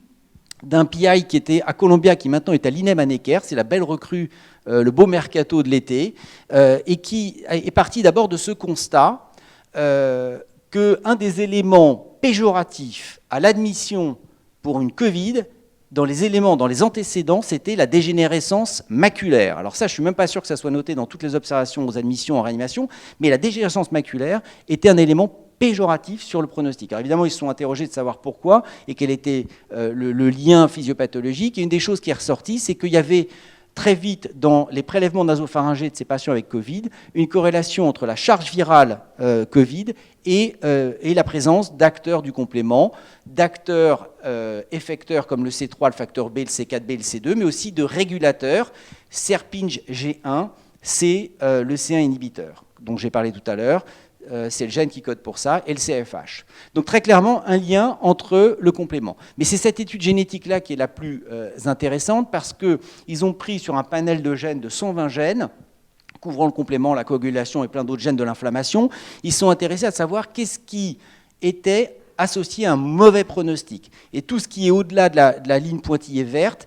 d'un PI qui était à Columbia, qui maintenant est à l'INEM à Necker, c'est la belle recrue, le beau mercato de l'été, et qui est parti d'abord de ce constat qu'un des éléments péjoratifs à l'admission pour une Covid, dans les antécédents, c'était la dégénérescence maculaire. Alors ça, je ne suis même pas sûr que ça soit noté dans toutes les observations aux admissions en réanimation, mais la dégénérescence maculaire était un élément péjoratif sur le pronostic. Alors évidemment, ils se sont interrogés de savoir pourquoi et quel était le lien physiopathologique. Et une des choses qui est ressortie, c'est qu'il y avait très vite, dans les prélèvements nasopharyngés de ces patients avec Covid, une corrélation entre la charge virale Covid et la présence d'acteurs du complément, d'acteurs effecteurs comme le C3, le facteur B, le C4B, le C2, mais aussi de régulateurs. SERPING G1, c'est le C1 inhibiteur, dont j'ai parlé tout à l'heure. C'est le gène qui code pour ça, et le CFH. Donc très clairement, un lien entre le complément. Mais c'est cette étude génétique-là qui est la plus intéressante, parce qu'ils ont pris sur un panel de gènes de 120 gènes, couvrant le complément, la coagulation et plein d'autres gènes de l'inflammation. Ils sont intéressés à savoir qu'est-ce qui était associé à un mauvais pronostic. Et tout ce qui est au-delà de la ligne pointillée verte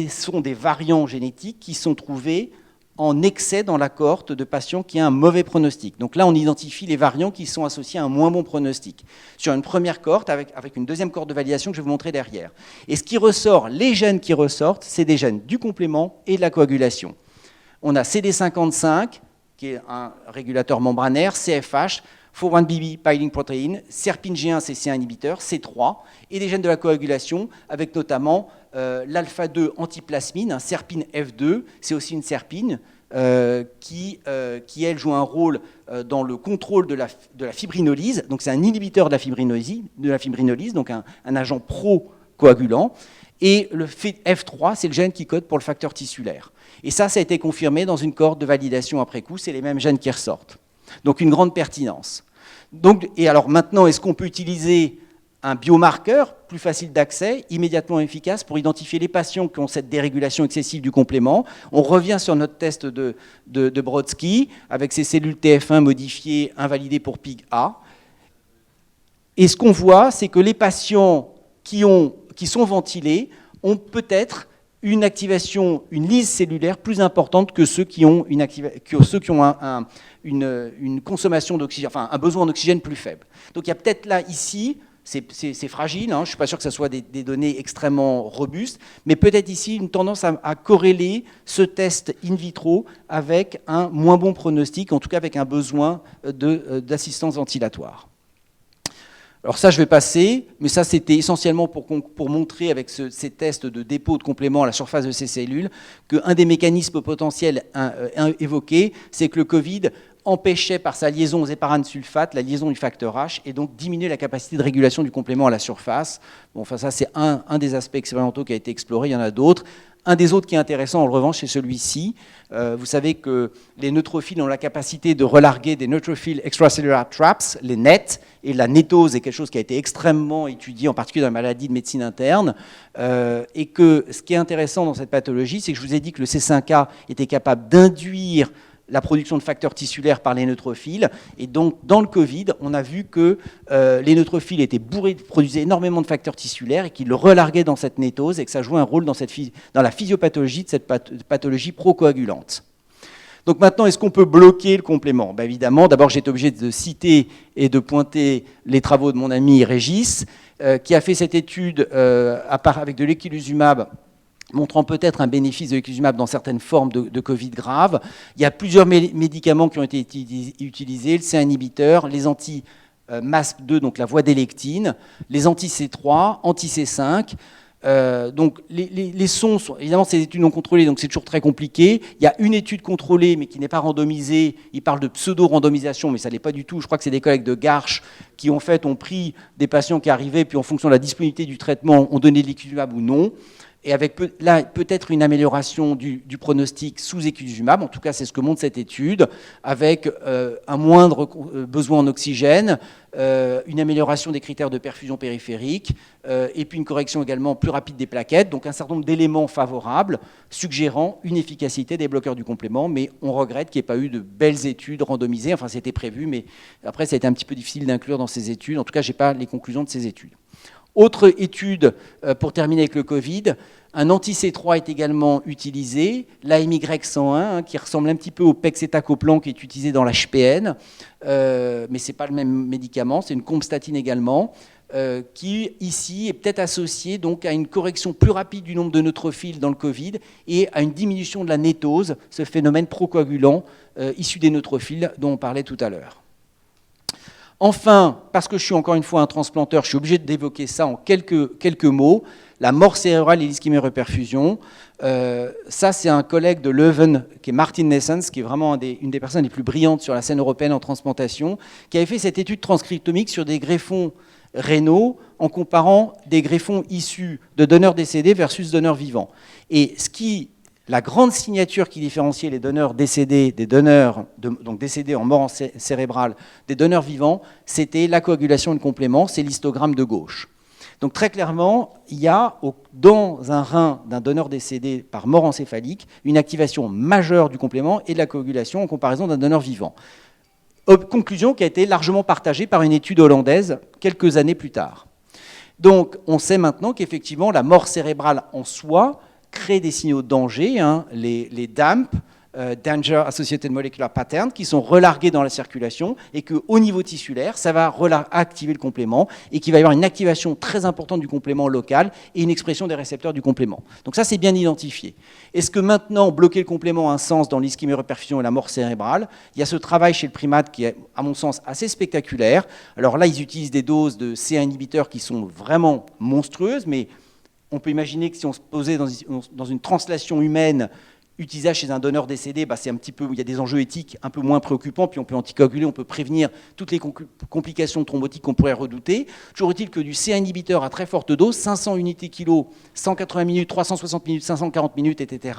sont des variants génétiques qui sont trouvés en excès dans la cohorte de patients qui a un mauvais pronostic. Donc là, on identifie les variants qui sont associés à un moins bon pronostic. Sur une première cohorte, avec une deuxième cohorte de validation que je vais vous montrer derrière. Et ce qui ressort, les gènes qui ressortent, c'est des gènes du complément et de la coagulation. On a CD55, qui est un régulateur membranaire, CFH, 4-1BB binding protein, SERPING1, c'est C1 inhibiteur, C3, et des gènes de la coagulation, avec notamment l'alpha-2 antiplasmine, un SERPIN F2, c'est aussi une SERPIN qui, elle, joue un rôle dans le contrôle de la fibrinolyse. Donc c'est un inhibiteur de la fibrinolyse, donc un agent pro-coagulant. Et le F3, c'est le gène qui code pour le facteur tissulaire. Et ça a été confirmé dans une cohorte de validation après coup, c'est les mêmes gènes qui ressortent. Donc une grande pertinence. Et alors maintenant, est-ce qu'on peut utiliser un biomarqueur plus facile d'accès, immédiatement efficace pour identifier les patients qui ont cette dérégulation excessive du complément? On revient sur notre test de Brodsky avec ces cellules TF1 modifiées, invalidées pour PIG-A. Et ce qu'on voit, c'est que les patients qui sont ventilés ont peut-être une activation, une lyse cellulaire plus importante que ceux qui ont une consommation d'oxygène, enfin un besoin en oxygène plus faible. Donc il y a peut-être là, ici, c'est fragile, hein, je ne suis pas sûr que ce soit des données extrêmement robustes, mais peut-être ici une tendance à corréler ce test in vitro avec un moins bon pronostic, en tout cas avec un besoin d'assistance ventilatoire. Alors ça, je vais passer, mais ça, c'était essentiellement pour montrer avec ces tests de dépôt de compléments à la surface de ces cellules qu'un des mécanismes potentiels évoqués, c'est que le Covid empêchait par sa liaison aux éparines sulfate la liaison du facteur H et donc diminuait la capacité de régulation du complément à la surface. Bon, enfin, ça, c'est un des aspects expérimentaux qui a été exploré, il y en a d'autres. Un des autres qui est intéressant, en revanche, c'est celui-ci. Vous savez que les neutrophiles ont la capacité de relarguer des neutrophile extracellular traps, les NET, et la nétose est quelque chose qui a été extrêmement étudié, en particulier dans la maladie de médecine interne, et que ce qui est intéressant dans cette pathologie, c'est que je vous ai dit que le C5a était capable d'induire la production de facteurs tissulaires par les neutrophiles. Et donc, dans le Covid, on a vu que les neutrophiles étaient bourrés, produisaient énormément de facteurs tissulaires et qu'ils le relarguaient dans cette nétose et que ça jouait un rôle dans la physiopathologie de cette pathologie procoagulante. Donc maintenant, est-ce qu'on peut bloquer le complément? Ben évidemment, d'abord, j'ai été obligé de citer et de pointer les travaux de mon ami Régis, qui a fait cette étude avec de l'équilizumab, montrant peut-être un bénéfice de l'équilizumab dans certaines formes de Covid grave. Il y a plusieurs médicaments qui ont été utilisés, le C1 inhibiteur, les anti-MASP2, donc la voie d'électine, les anti-C3, anti-C5. Donc les sons, évidemment, c'est des études non contrôlées, donc c'est toujours très compliqué. Il y a une étude contrôlée, mais qui n'est pas randomisée. Il parle de pseudo-randomisation, mais ça ne l'est pas du tout. Je crois que c'est des collègues de Garches qui, en fait, ont pris des patients qui arrivaient, puis en fonction de la disponibilité du traitement, ont donné de l'équilizumab ou non. Et avec là, peut-être une amélioration du pronostic sous équilizumab, en tout cas c'est ce que montre cette étude, avec un moindre besoin en oxygène, une amélioration des critères de perfusion périphérique, et puis une correction également plus rapide des plaquettes, donc un certain nombre d'éléments favorables suggérant une efficacité des bloqueurs du complément, mais on regrette qu'il n'y ait pas eu de belles études randomisées, enfin c'était prévu, mais après ça a été un petit peu difficile d'inclure dans ces études, en tout cas je n'ai pas les conclusions de ces études. Autre étude, pour terminer avec le Covid, un anti-C3 est également utilisé, l'AMY101, qui ressemble un petit peu au pegcetacoplan qui est utilisé dans l'HPN, mais ce n'est pas le même médicament, c'est une compstatine également, qui ici est peut-être associé donc à une correction plus rapide du nombre de neutrophiles dans le Covid et à une diminution de la nétose, ce phénomène procoagulant issu des neutrophiles dont on parlait tout à l'heure. Enfin, parce que je suis encore une fois un transplanteur, je suis obligé d'évoquer ça en quelques mots. La mort cérébrale et l'ischémioperfusion. Ça, c'est un collègue de Leuven, qui est Martin Nessens, qui est vraiment une des personnes les plus brillantes sur la scène européenne en transplantation, qui avait fait cette étude transcriptomique sur des greffons rénaux en comparant des greffons issus de donneurs décédés versus donneurs vivants. Et la grande signature qui différenciait les donneurs décédés des donneurs, donc décédés en mort cérébrale, des donneurs vivants, c'était la coagulation de complément, c'est l'histogramme de gauche. Donc très clairement, il y a dans un rein d'un donneur décédé par mort encéphalique une activation majeure du complément et de la coagulation en comparaison d'un donneur vivant. Conclusion qui a été largement partagée par une étude hollandaise quelques années plus tard. Donc on sait maintenant qu'effectivement la mort cérébrale en soi crée des signaux de danger, les DAMP, Danger Associated Molecular Pattern, qui sont relargués dans la circulation et qu'au niveau tissulaire, ça va activer le complément et qu'il va y avoir une activation très importante du complément local et une expression des récepteurs du complément. Donc ça, c'est bien identifié. Est-ce que maintenant, bloquer le complément a un sens dans l'ischémioperfusion et la mort cérébrale? Il y a ce travail chez le primate qui est, à mon sens, assez spectaculaire. Alors là, ils utilisent des doses de C1 inhibiteurs qui sont vraiment monstrueuses, mais on peut imaginer que si on se posait dans une translation humaine utilisable chez un donneur décédé, c'est un petit peu, il y a des enjeux éthiques un peu moins préoccupants, puis on peut anticoaguler, on peut prévenir toutes les complications thrombotiques qu'on pourrait redouter. Toujours est-il que du C1 inhibiteur à très forte dose, 500 unités kilo, 180 minutes, 360 minutes, 540 minutes, etc.,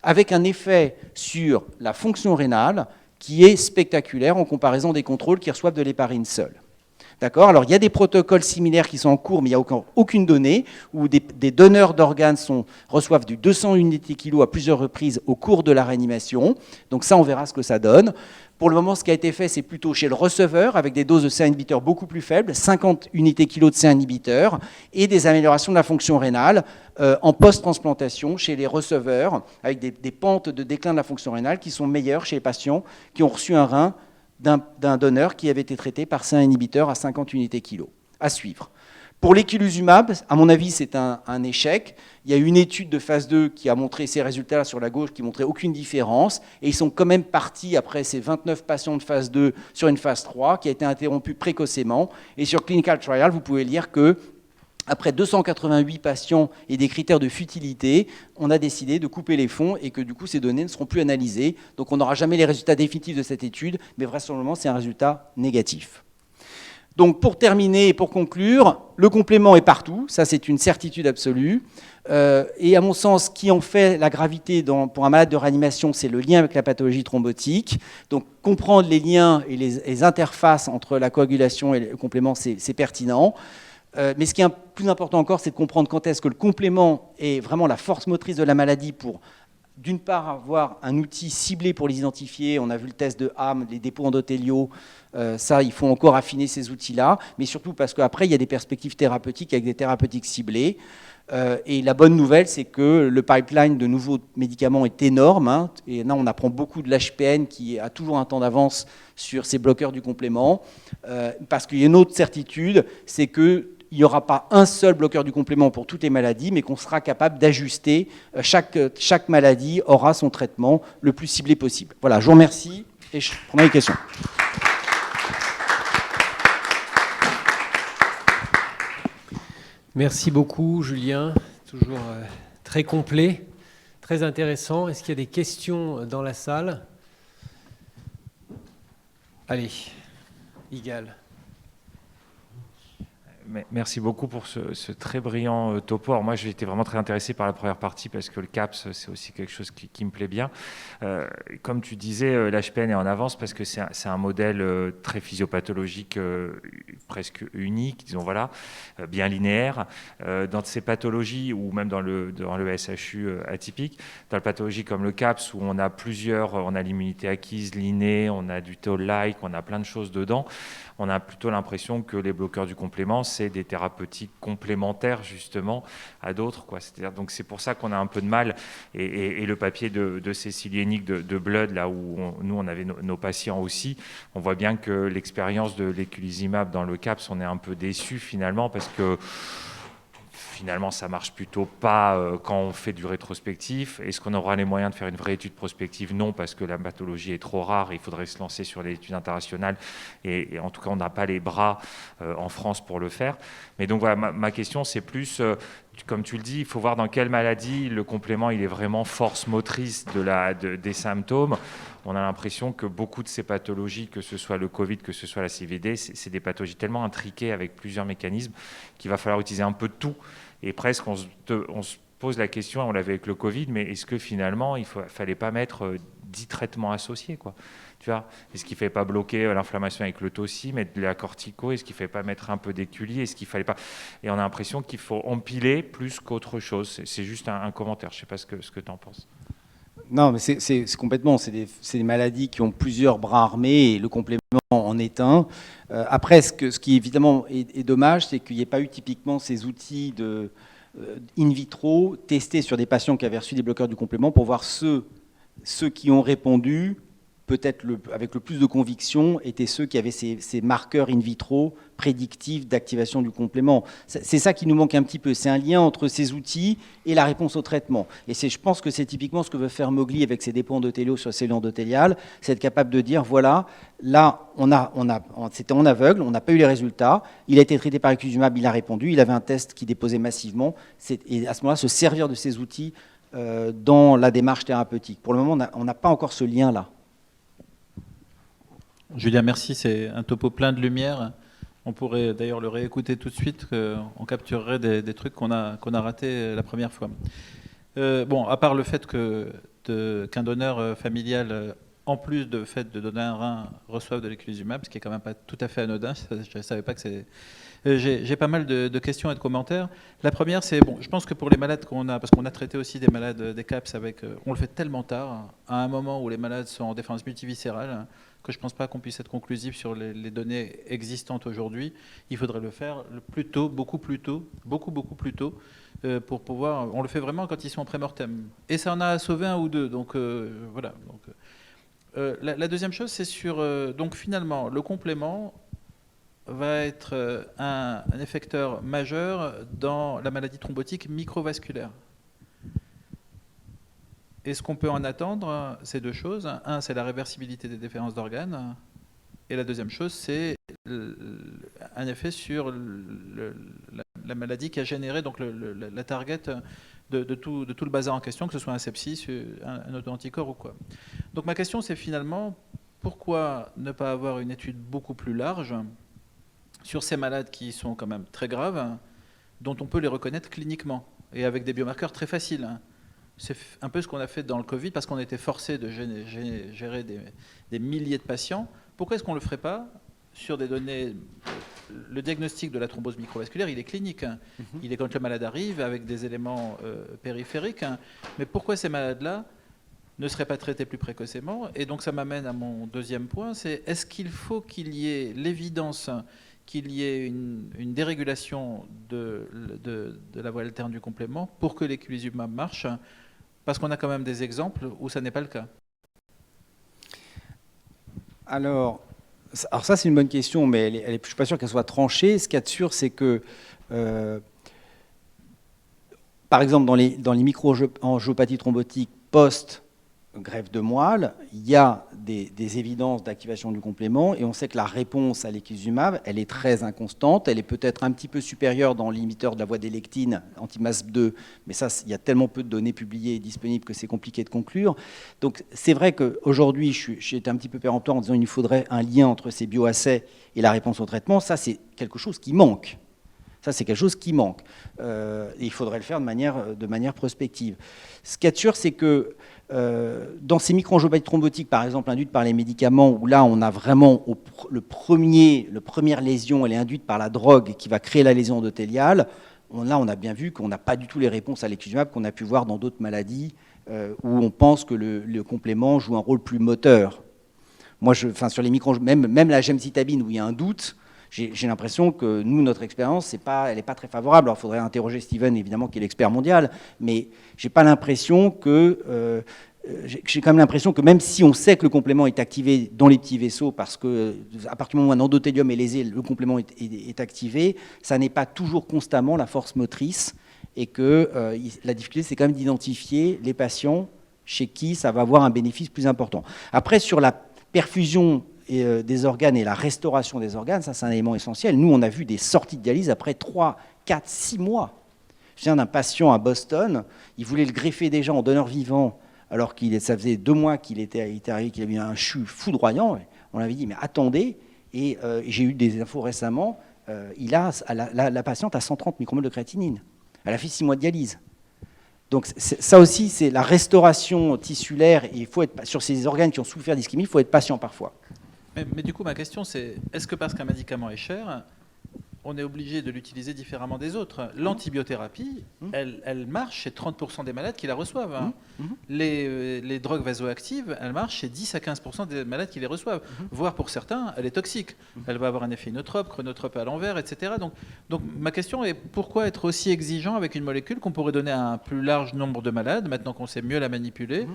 avec un effet sur la fonction rénale qui est spectaculaire en comparaison des contrôles qui reçoivent de l'héparine seule. D'accord. Alors, il y a des protocoles similaires qui sont en cours, mais il n'y a aucune donnée, où des donneurs d'organes reçoivent du 200 unités kilo à plusieurs reprises au cours de la réanimation. Donc ça, on verra ce que ça donne. Pour le moment, ce qui a été fait, c'est plutôt chez le receveur, avec des doses de C1 inhibiteur beaucoup plus faibles, 50 unités kilo de C1 inhibiteur, et des améliorations de la fonction rénale en post-transplantation chez les receveurs, avec des pentes de déclin de la fonction rénale qui sont meilleures chez les patients qui ont reçu un rein d'un donneur qui avait été traité par C1 inhibiteur à 50 unités kilo. À suivre. Pour l'équilizumab, à mon avis, c'est un échec. Il y a une étude de phase 2 qui a montré ces résultats sur la gauche, qui ne montrait aucune différence. Et ils sont quand même partis, après ces 29 patients de phase 2, sur une phase 3 qui a été interrompue précocement. Et sur Clinical Trial, vous pouvez lire que après 288 patients et des critères de futilité, on a décidé de couper les fonds et que du coup ces données ne seront plus analysées. Donc on n'aura jamais les résultats définitifs de cette étude, mais vraisemblablement c'est un résultat négatif. Donc pour terminer et pour conclure, le complément est partout, ça c'est une certitude absolue. Et à mon sens, ce qui en fait la gravité pour un malade de réanimation, c'est le lien avec la pathologie thrombotique. Donc comprendre les liens et les interfaces entre la coagulation et le complément, c'est pertinent. Mais ce qui est plus important encore, c'est de comprendre quand est-ce que le complément est vraiment la force motrice de la maladie pour, d'une part, avoir un outil ciblé pour les identifier. On a vu le test de Ham, les dépôts endothéliaux. Ça, il faut encore affiner ces outils-là. Mais surtout parce qu'après, il y a des perspectives thérapeutiques avec des thérapeutiques ciblées. Et la bonne nouvelle, c'est que le pipeline de nouveaux médicaments est énorme. Hein, et là, on apprend beaucoup de l'HPN qui a toujours un temps d'avance sur ces bloqueurs du complément. Parce qu'il y a une autre certitude, c'est que il n'y aura pas un seul bloqueur du complément pour toutes les maladies, mais qu'on sera capable d'ajuster. Chaque maladie aura son traitement le plus ciblé possible. Voilà, je vous remercie et je prends les questions. Merci beaucoup, Julien. Toujours très complet, très intéressant. Est-ce qu'il y a des questions dans la salle? Allez, Igal. Merci beaucoup pour ce très brillant topo. Alors moi, j'ai été vraiment très intéressé par la première partie parce que le CAPS, c'est aussi quelque chose qui me plaît bien. Comme tu disais, l'HPN est en avance parce que c'est un modèle très physiopathologique, presque unique, disons, voilà, bien linéaire. Dans ces pathologies, ou même dans le SHU atypique, dans la pathologie comme le CAPS, où on a on a l'immunité acquise, l'inné, on a du toll-like, on a plein de choses dedans, on a plutôt l'impression que les bloqueurs du complément, c'est des thérapeutiques complémentaires justement à d'autres, quoi. C'est-à-dire, donc c'est pour ça qu'on a un peu de mal. Et le papier de Cécile Hennig de Blood, là où nous on avait nos patients aussi, on voit bien que l'expérience de l'éculizumab dans le CAPS, on est un peu déçu finalement parce que finalement, ça marche plutôt pas quand on fait du rétrospectif. Est-ce qu'on aura les moyens de faire une vraie étude prospective? Non, parce que la pathologie est trop rare. Il faudrait se lancer sur les études internationales. Et en tout cas, on n'a pas les bras en France pour le faire. Mais donc, voilà, ma question, c'est plus, comme tu le dis, il faut voir dans quelle maladie le complément il est vraiment force motrice des symptômes. On a l'impression que beaucoup de ces pathologies, que ce soit le Covid, que ce soit la CVD, c'est des pathologies tellement intriquées avec plusieurs mécanismes qu'il va falloir utiliser un peu de tout. Et presque, on se pose la question, on l'avait avec le Covid, mais est-ce que finalement, il ne fallait pas mettre 10 traitements associés, quoi? Tu vois, est-ce qu'il ne fallait pas bloquer l'inflammation avec le TOCI, mettre de la cortico? Est-ce qu'il ne fallait pas mettre un peu d'éculi? Est-ce qu'il fallait pas... Et on a l'impression qu'il faut empiler plus qu'autre chose. C'est juste un commentaire. Je ne sais pas ce que tu en penses. Non, mais c'est complètement. C'est des maladies qui ont plusieurs bras armés et le complément en est un. Après, ce qui évidemment est dommage, c'est qu'il n'y ait pas eu typiquement ces outils in vitro testés sur des patients qui avaient reçu des bloqueurs du complément pour voir ceux qui ont répondu, peut-être avec le plus de conviction, étaient ceux qui avaient ces marqueurs in vitro prédictifs d'activation du complément. C'est ça qui nous manque un petit peu. C'est un lien entre ces outils et la réponse au traitement. Et je pense que c'est typiquement ce que veut faire Mowgli avec ses dépôts endothéliaux sur la cellule endothéliale, c'est être capable de dire, voilà, là, c'était en aveugle, on n'a pas eu les résultats, il a été traité par l'éculizumab, il a répondu, il avait un test qui déposait massivement, et à ce moment-là, se servir de ces outils dans la démarche thérapeutique. Pour le moment, on n'a pas encore ce lien-là. Julien, merci. C'est un topo plein de lumière. On pourrait d'ailleurs le réécouter tout de suite. On capturerait des trucs qu'on a ratés la première fois. Bon, à part le fait qu'un donneur familial, en plus de fait de donner un rein, reçoive de l'éculizumab, ce qui est quand même pas tout à fait anodin. Je ne savais pas que c'est... J'ai pas mal de questions et de commentaires. La première, c'est, bon, je pense que pour les malades qu'on a, parce qu'on a traité aussi des malades des CAPS avec, on le fait tellement tard, à un moment où les malades sont en défense multiviscérale, que je ne pense pas qu'on puisse être conclusif sur les données existantes aujourd'hui. Il faudrait le faire le plus tôt, beaucoup plus tôt, beaucoup plus tôt, pour pouvoir... On le fait vraiment quand ils sont en pré-mortem. Et ça en a sauvé un ou deux, donc voilà. Donc, la deuxième chose, c'est sur... donc finalement, le complément va être un effecteur majeur dans la maladie thrombotique microvasculaire. Et ce qu'on peut en attendre, c'est deux choses. Un, c'est la réversibilité des déférences d'organes. Et la deuxième chose, c'est un effet sur la maladie qui a généré donc la target de tout le bazar en question, que ce soit un sepsis, un auto-anticorps ou quoi. Donc ma question, c'est finalement, pourquoi ne pas avoir une étude beaucoup plus large sur ces malades qui sont quand même très graves, dont on peut les reconnaître cliniquement, et avec des biomarqueurs très faciles. C'est un peu ce qu'on a fait dans le Covid, parce qu'on était forcé de gérer des milliers de patients. Pourquoi est-ce qu'on ne le ferait pas sur des données? Le diagnostic de la thrombose microvasculaire, il est clinique. Il est quand le malade arrive avec des éléments périphériques. Mais pourquoi ces malades-là ne seraient pas traités plus précocement? Et donc ça m'amène à mon deuxième point, c'est est-ce qu'il faut qu'il y ait l'évidence qu'il y ait une dérégulation de la voie alterne du complément pour que l'éculizumab marche? Parce qu'on a quand même des exemples où ça n'est pas le cas. Alors ça, c'est une bonne question, mais je ne suis pas sûr qu'elle soit tranchée. Ce qu'il y a de sûr, c'est que, par exemple, dans les microangiopathies thrombotiques post-greffe de moelle, il y a des évidences d'activation du complément, et on sait que la réponse à l'éculizumab, elle est très inconstante. Elle est peut-être un petit peu supérieure dans l'inhibiteur de la voie des lectines, anti-MASP2, mais ça, il y a tellement peu de données publiées et disponibles que c'est compliqué de conclure. Donc c'est vrai qu'aujourd'hui, j'ai été un petit peu péremptoire en disant qu'il faudrait un lien entre ces bioassays et la réponse au traitement. Ça, c'est quelque chose qui manque. Ça, c'est quelque chose qui manque. Et il faudrait le faire de manière prospective. Ce qu'il y a de sûr, c'est que dans ces microangiopathies thrombotiques, par exemple, induites par les médicaments, où là, on a vraiment la première lésion, elle est induite par la drogue qui va créer la lésion endothéliale. Là, on a bien vu qu'on n'a pas du tout les réponses à l'éculizumab qu'on a pu voir dans d'autres maladies où on pense que le complément joue un rôle plus moteur. Moi, sur les même la gemcitabine, où il y a un doute, j'ai l'impression que nous, notre expérience, elle n'est pas très favorable. Alors, il faudrait interroger Steven, évidemment, qui est l'expert mondial, mais j'ai quand même l'impression que même si on sait que le complément est activé dans les petits vaisseaux, parce que à partir du moment où un endothélium est lésé, le complément est activé, ça n'est pas toujours constamment la force motrice, et que la difficulté, c'est quand même d'identifier les patients chez qui ça va avoir un bénéfice plus important. Après, sur la perfusion des organes et la restauration des organes, ça c'est un élément essentiel. Nous, on a vu des sorties de dialyse après 3, 4, 6 mois. Je viens d'un patient à Boston, il voulait le greffer déjà en donneur vivant, alors ça faisait 2 mois qu'il était arrivé, qu'il avait eu un CHU foudroyant. On avait dit, mais attendez, et j'ai eu des infos récemment, la patiente a 130 micromol de créatinine. Elle a fait 6 mois de dialyse. Donc ça aussi, c'est la restauration tissulaire, et il faut être, sur ces organes qui ont souffert d'ischémie, il faut être patient parfois. Mais du coup, ma question, c'est est-ce que parce qu'un médicament est cher, on est obligé de l'utiliser différemment des autres? L'antibiothérapie, elle marche chez 30% des malades qui la reçoivent. Les drogues vasoactives, elles marchent chez 10 à 15% des malades qui les reçoivent. Voire pour certains, elle est toxique. Elle va avoir un effet inotrope, chronotrope à l'envers, etc. Donc ma question est, pourquoi être aussi exigeant avec une molécule qu'on pourrait donner à un plus large nombre de malades, maintenant qu'on sait mieux la manipuler,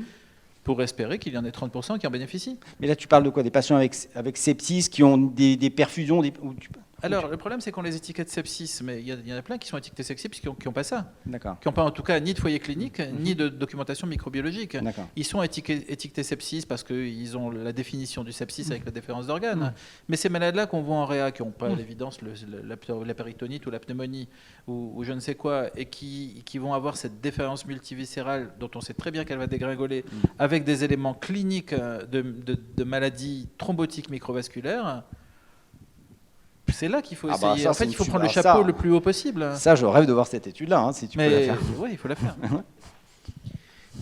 pour espérer qu'il y en ait 30% qui en bénéficient? Mais là, tu parles de quoi? Des patients avec sepsis qui ont des perfusions Alors, le problème, c'est qu'on les étiquette sepsis, mais il y en a plein qui sont étiquetés sepsis qui n'ont pas ça. D'accord. Qui n'ont pas, en tout cas, ni de foyer clinique, ni de documentation microbiologique. D'accord. Ils sont étiquetés sepsis parce qu'ils ont la définition du sepsis avec la déférence d'organes. Mais ces malades-là qu'on voit en réa, qui n'ont pas à l'évidence la péritonite ou la pneumonie ou je ne sais quoi, et qui vont avoir cette déférence multiviscérale dont on sait très bien qu'elle va dégringoler, avec des éléments cliniques de maladies thrombotiques microvasculaires, c'est là qu'il faut essayer. En fait, il faut prendre le chapeau le plus haut possible. Ça, je rêve de voir cette étude-là, si tu peux la faire. Oui, il faut la faire.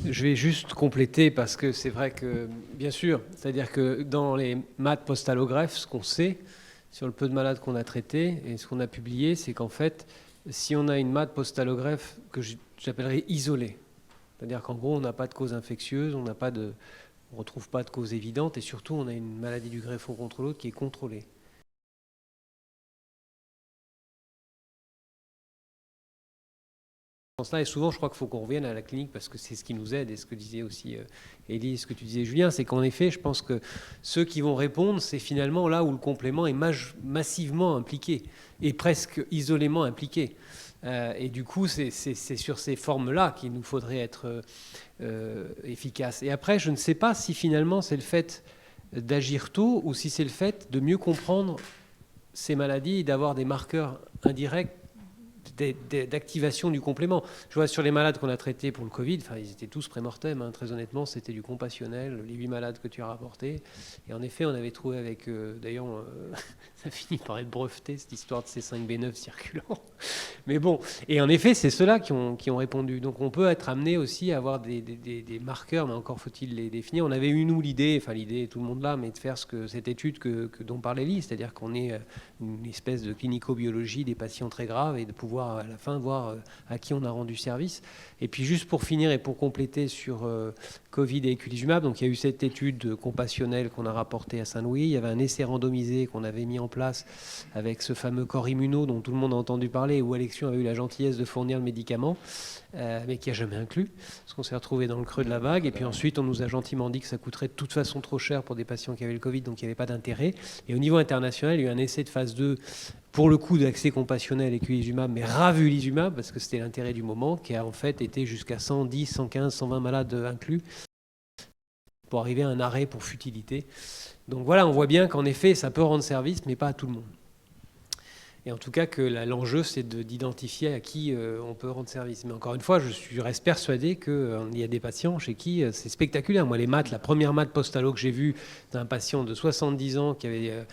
Je vais juste compléter parce que c'est vrai que, bien sûr, c'est-à-dire que dans les maths post-allogreffes, ce qu'on sait sur le peu de malades qu'on a traités et ce qu'on a publié, c'est qu'en fait, si on a une maths post-allogreffe que j'appellerais isolée, c'est-à-dire qu'en gros, on n'a pas de cause infectieuse, on ne retrouve pas de cause évidente et surtout, on a une maladie du greffon contre l'autre qui est contrôlée. Et souvent, je crois qu'il faut qu'on revienne à la clinique parce que c'est ce qui nous aide, et ce que disait aussi Élie, ce que tu disais Julien, c'est qu'en effet, je pense que ceux qui vont répondre, c'est finalement là où le complément est massivement impliqué et presque isolément impliqué. Et du coup, c'est sur ces formes-là qu'il nous faudrait être efficace. Et après, je ne sais pas si finalement c'est le fait d'agir tôt ou si c'est le fait de mieux comprendre ces maladies et d'avoir des marqueurs indirects, d'activation du complément. Je vois sur les malades qu'on a traités pour le Covid, ils étaient tous prémortem, hein, très honnêtement, c'était du compassionnel, les 8 malades que tu as rapportés. Et en effet, on avait trouvé avec, d'ailleurs, ça finit par être breveté, cette histoire de C5B9 circulant. Mais bon, et en effet, c'est ceux-là qui ont répondu. Donc on peut être amené aussi à avoir des marqueurs, mais encore faut-il les définir. On avait eu, nous, l'idée, tout le monde là, mais de faire cette étude dont parlait Elie, c'est-à-dire qu'on ait une espèce de clinico-biologie des patients très graves et de pouvoir à la fin voir à qui on a rendu service. Et puis juste pour finir et pour compléter sur Covid et eculizumab, donc il y a eu cette étude compassionnelle qu'on a rapportée à Saint-Louis, il y avait un essai randomisé qu'on avait mis en place avec ce fameux corps immuno dont tout le monde a entendu parler, où Alexion avait eu la gentillesse de fournir le médicament, mais qui n'a jamais inclus, parce qu'on s'est retrouvé dans le creux de la vague. Et puis ensuite, on nous a gentiment dit que ça coûterait de toute façon trop cher pour des patients qui avaient le Covid, donc il n'y avait pas d'intérêt. Et au niveau international, il y a eu un essai de phase 2, pour le coup d'accès compassionnel eculizumab, mais ravulizumab, parce que c'était l'intérêt du moment, qui a en fait été jusqu'à 110, 115, 120 malades inclus, pour arriver à un arrêt pour futilité. Donc voilà, on voit bien qu'en effet, ça peut rendre service, mais pas à tout le monde. Et en tout cas, que l'enjeu, c'est d'identifier à qui on peut rendre service. Mais encore une fois, je reste persuadé qu'il y a des patients chez qui c'est spectaculaire. Moi, les maths, la première maths post-allo que j'ai vue d'un patient de 70 ans qui avait,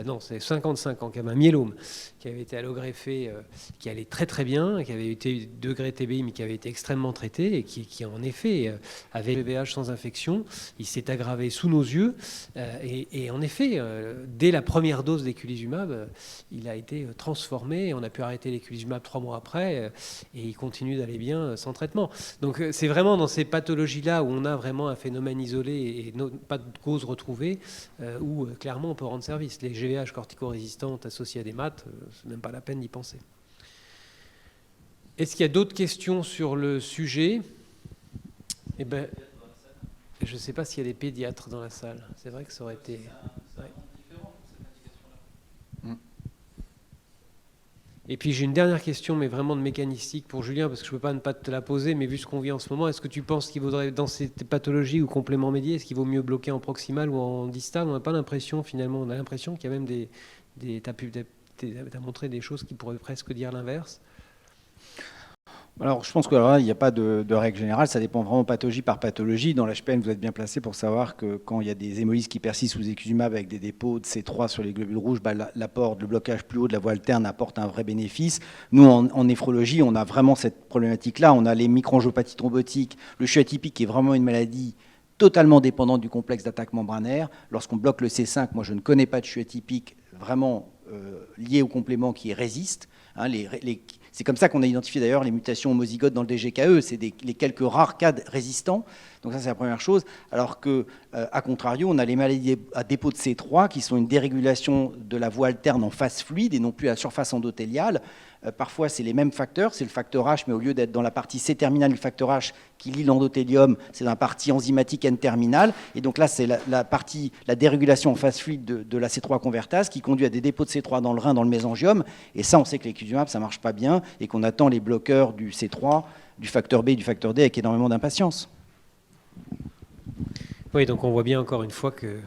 non, c'est 55 ans, qui avait un myélome, qui avait été allogreffé, qui allait très très bien, qui avait été degré TBI, mais qui avait été extrêmement traité et qui en effet avait le VIH sans infection. Il s'est aggravé sous nos yeux. Et en effet, dès la première dose d'éculizumab, il a été transformé, on a pu arrêter l'éculizumab 3 mois après et il continue d'aller bien sans traitement. Donc c'est vraiment dans ces pathologies-là où on a vraiment un phénomène isolé et pas de cause retrouvée où clairement on peut rendre service. Les GVH corticorésistantes associées à des maths, c'est même pas la peine d'y penser. Est-ce qu'il y a d'autres questions sur le sujet? Eh ben, je ne sais pas s'il y a des pédiatres dans la salle. C'est vrai que ça aurait été... Ouais. Et puis j'ai une dernière question, mais vraiment de mécanistique pour Julien, parce que je ne peux pas ne pas te la poser, mais vu ce qu'on vit en ce moment, est-ce que tu penses qu'il vaudrait, dans ces pathologies ou compléments médiés, est-ce qu'il vaut mieux bloquer en proximal ou en distal? On n'a pas l'impression, finalement, on a l'impression qu'il y a même t'as montré des choses qui pourraient presque dire l'inverse. Alors, je pense qu'il n'y a pas de règle générale, ça dépend vraiment pathologie par pathologie. Dans l'HPN, vous êtes bien placé pour savoir que quand il y a des hémolyses qui persistent sous eculizumab avec des dépôts de C3 sur les globules rouges, le blocage plus haut de la voie alterne apporte un vrai bénéfice. Nous, en néphrologie, on a vraiment cette problématique-là. On a les microangiopathies thrombotiques, le CHU atypique qui est vraiment une maladie totalement dépendante du complexe d'attaque membranaire. Lorsqu'on bloque le C5, moi je ne connais pas de CHU atypique vraiment lié au complément qui résiste. Hein, c'est comme ça qu'on a identifié d'ailleurs les mutations homozygotes dans le DGKE, c'est les quelques rares cas résistants. Donc ça, c'est la première chose. Alors qu'à contrario, on a les maladies à dépôt de C3 qui sont une dérégulation de la voie alterne en phase fluide et non plus à la surface endothéliale. Parfois, c'est les mêmes facteurs, c'est le facteur H, mais au lieu d'être dans la partie C-terminale du facteur H qui lie l'endothélium, c'est dans la partie enzymatique N-terminale. Et donc là, c'est la dérégulation en phase fluide de la C3 convertase qui conduit à des dépôts de C3 dans le rein, dans le mésangium. Et ça, on sait que l'éculizumab, ça ne marche pas bien et qu'on attend les bloqueurs du C3, du facteur B et du facteur D avec énormément d'impatience. Oui, donc on voit bien encore une fois qu'il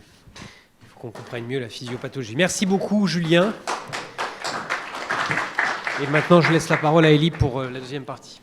faut qu'on comprenne mieux la physiopathologie. Merci beaucoup, Julien. Et maintenant, je laisse la parole à Elie pour la deuxième partie.